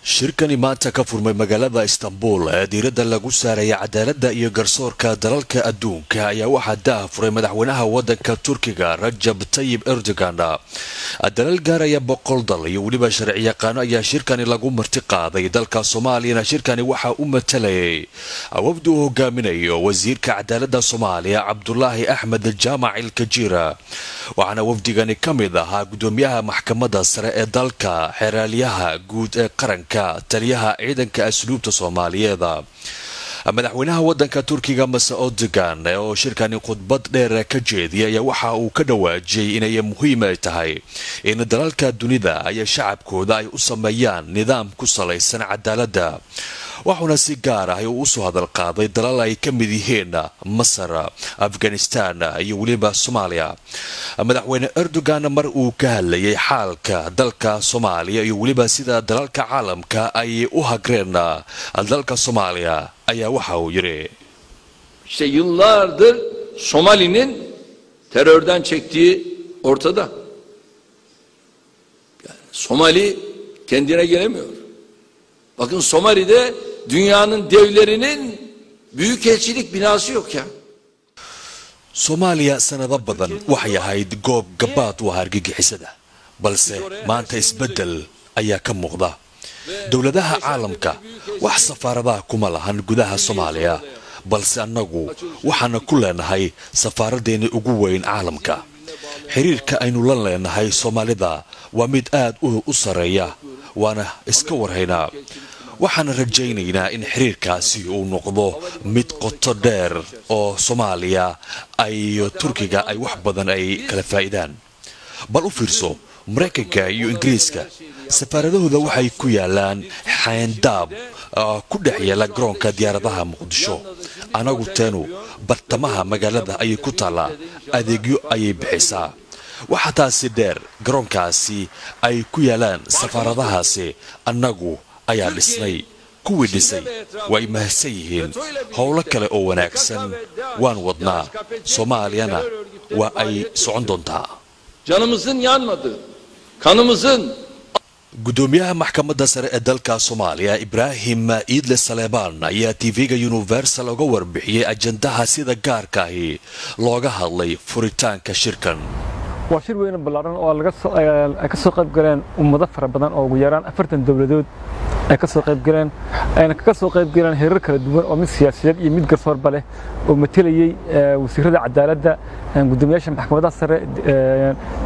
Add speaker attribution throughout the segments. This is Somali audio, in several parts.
Speaker 1: shirkani maanta ka furmay magaalada Istanbul ee diiradda lagu saaraya cadaaladda iyo garsoorka dalalka adduunka ayaa waxaa daahfuray madaxweynaha waddanka Turkiga Recep Tayyip Erdogan. dalal gaaraya 100 dal iyo waliba sharciyaqaano ayaa shirkani lagu marti qaaday. dalka Soomaaliya shirkani waxa uu matalayay wafdi uu hogaaminayo wasiirka cadaaladda Soomaaliya Cabdullaahi Axmed Jaamac Ilkajira, waxaana wafdigani kamid ahaa gudoomiyaha maxkamadda sare ee dalka, xeraalyaha guud ee qaranka, taliyaha ciidanka asluubta Soomaaliyeed. madaxweynaha waddanka Turkiga Mas'ud Erdogan oo shirkani khudbad dheer ka jeediyay waxa uu ka dhawaajiyay inay muhiim tahay in dalalka dunida ay shacabkooda ay u sameeyaan nidaam ku salaysan cadaaladda. waxuna si gaar ah u soo hadal qaaday dalal ay ka mid yihiin Masar, Afghanistan iyo waliba Soomaaliya. madaxweyne Erdogan mar uu ka hadlayay xaalka dalka Soomaaliya iyo waliba sida dalalka caalamka ay u hagreen dalka Soomaaliya ayaa waxa uu yiri:
Speaker 2: İşte yıllardır Somali'nin terörden çektiği ortada. Yani Somali kendine gelemiyor. Bakın Somali'de dünyanın devlerinin büyükelçilik binası yok ya.
Speaker 1: Soomaaliya sanado badan waxay ahayd goob gabaad u hargagixisada, balse maanta isbedel ayaa ka muuqda. dowladaha caalamka wax safaaradaha kuma lahan gudaha Soomaaliya, balse annagu waxaan ku leenahay safaaradeena ugu weyn caalamka. xiriirka aynu la leenahay Soomaalida waa mid aad u sareeya, waana iska warhaynaa. waxaan rajaynaynaa in xiriirkaasi uu noqdo mid qoto dheer oo Soomaaliya iyo Turkiga ay wax badan ay kala faa'iidaan. bal u fiirso, Mareykanka iyo Ingiriiska safaaradahooda waxay ku yaalaan xayndaab ku dhex yaala garoonka diyaaradaha Muqdisho. anagu teenu bartamaha magaalada ayay ku taalaa, adeegyo ayay bixisaa. waxa taasi dheer garoonkaasi ay ku yaalaan safaaradahaasi annagu ayaa dhisnay. kuwii dhisay way mahadsan yihiin. howlo kale oo wanaagsan waan wadnaa. Soomaaliyana waa ay socon doontaa.
Speaker 2: Canımızın yanmadı, kanımızın.
Speaker 1: gudoomiyaha maxkamadda sare ee dalka Soomaaliya Ibrahim Idle Saleebaan ayaa TV-ga Universal uga warbixiyay ajandaha sida gaarka ah looga hadlay furitaanka shirkan.
Speaker 3: waa shir weyn ballaaran oo ay ka soo qayb galeen ummado fara badan oo ugu yaraan 40 dawladood ay ka soo qayb galeen, ayna ka soo qayb galeen heerar kala duwan oo mid siyaasadeed iyo mid garsoorba leh oo matalayay wasiirada cadaaladda, gudoomiyaasha maxkamadaha sare,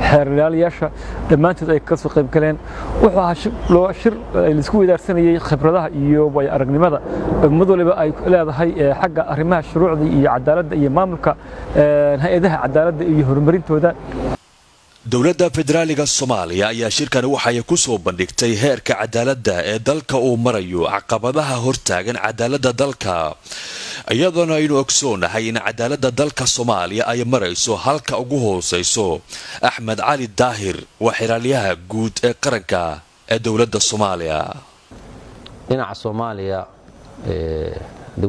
Speaker 3: xeerlaalayaasha dhammaantood ay ka soo qayb galeen. wuxuu ahaa shir la isku weydaarsanayay khibradaha iyo way aragnimada ummad waliba ay leedahay xagga arrimaha shuruucda iyo cadaaladda iyo maamulka hay'adaha cadaaladda iyo horumarintooda.
Speaker 1: dowladda federaaliga Soomaaliya ayaa shirkan waxay ku soo bandhigtay heerka cadaaladda ee dalka uu marayo, caqabadaha hortaagan cadaaladda dalka, iyadoo aynu ogsoonahay in cadaaladda dalka Soomaaliya ay marayso halka ugu hooseyso. Axmed Cali Daahir waa xeraalyaha guud ee qaranka ee dowladda Soomaaliya.
Speaker 4: dhinaca Soomaaliya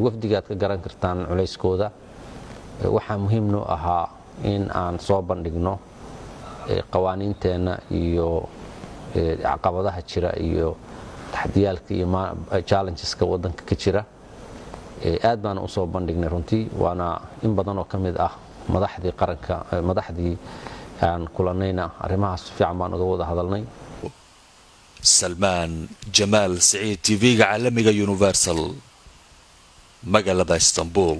Speaker 4: wafdigaad ka garan kartaan culayskooda. waxaa muhiim noo ahaa in aan soo bandhigno qawaaniinteena iyo caqabadaha jira iyo taxadiyaalka iyo challengeska waddanka ka jira. aad baan u soo bandhignay runtii, waana in badan oo ka mid ah madaxdii qaranka, madaxdii aan kulanayna arrimahaas fiican baan uga wada hadalnay.
Speaker 1: Salmaan Jamaal Saciid, TV-ga caalamiga Universal, magaalada Istanbul.